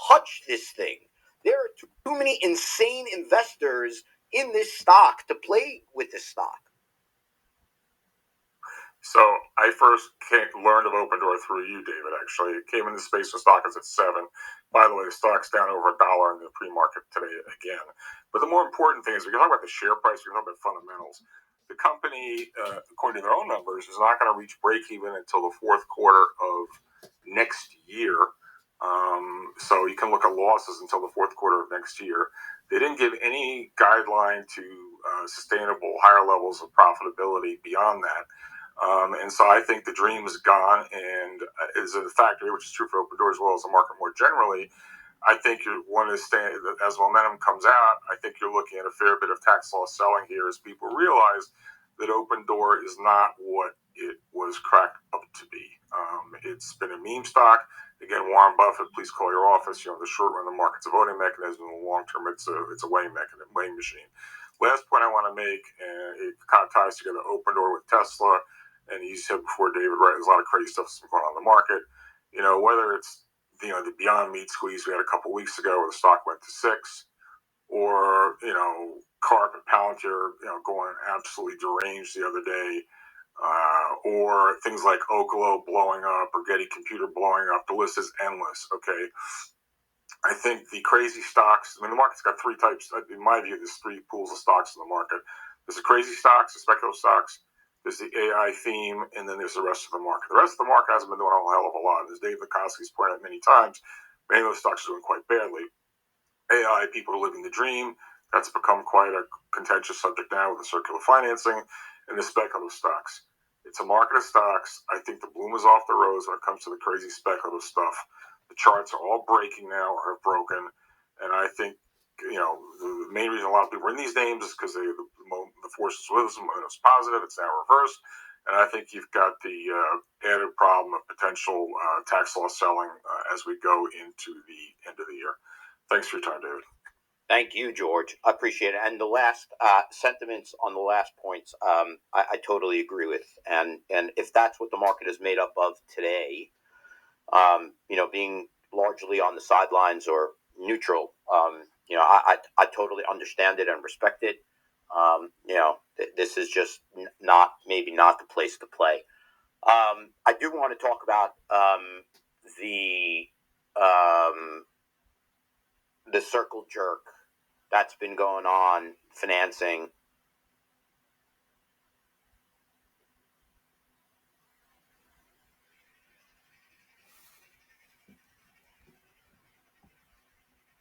touch this thing. There are too many insane investors in this stock to play with this stock. So I first learned of Opendoor through you, David, actually. It came into space when stock is at 7. By the way, the stock's down over $1 in the pre-market today again. But the more important thing is we can talk about the share price, we can talk about fundamentals. The company, according to their own numbers, is not going to reach break-even until the fourth quarter of next year. So you can look at losses until the fourth quarter of next year. They didn't give any guideline to sustainable higher levels of profitability beyond that. And so I think the dream is gone, and is a factor, which is true for Opendoor as well as the market more generally. I think you want to stay, as momentum comes out, I think you're looking at a fair bit of tax loss selling here as people realize that Opendoor is not what it was cracked up to be. It's been a meme stock. Again, Warren Buffett, please call your office. You know, the short run, the market's a voting mechanism. In the long term, it's a weighing mechanism, weighing machine. Last point I want to make, and it kind of ties together Opendoor with Tesla. And you said before, David, right, there's a lot of crazy stuff going on in the market. You know, whether it's, the Beyond Meat squeeze we had a couple weeks ago where the stock went to 6, or, Carp and Palantir, going absolutely deranged the other day, or things like Oklo blowing up or Getty Computer blowing up. The list is endless, okay? I think the crazy stocks, the market's got 3 types. In my view, there's 3 pools of stocks in the market. There's the crazy stocks, the speculative stocks, there's the AI theme, and then there's the rest of the market. The rest of the market hasn't been doing a whole hell of a lot. As Dave Lukoski's pointed out many times, many of those stocks are doing quite badly. AI, people are living the dream. That's become quite a contentious subject now with the circular financing and the speculative stocks. It's a market of stocks. I think the bloom is off the rose when it comes to the crazy speculative stuff. The charts are all breaking now or have broken. And I think, the main reason a lot of people are in these names is because the force is with them. When it's positive, it's now reversed. And I think you've got the added problem of potential tax loss selling as we go into the end of the year. Thanks for your time, David. Thank you, George. I appreciate it. And the last sentiments on the last points, I totally agree with. And if that's what the market is made up of today, being largely on the sidelines or neutral, I totally understand it and respect it. This is just maybe not the place to play. I do want to talk about the circle jerk that's been going on financing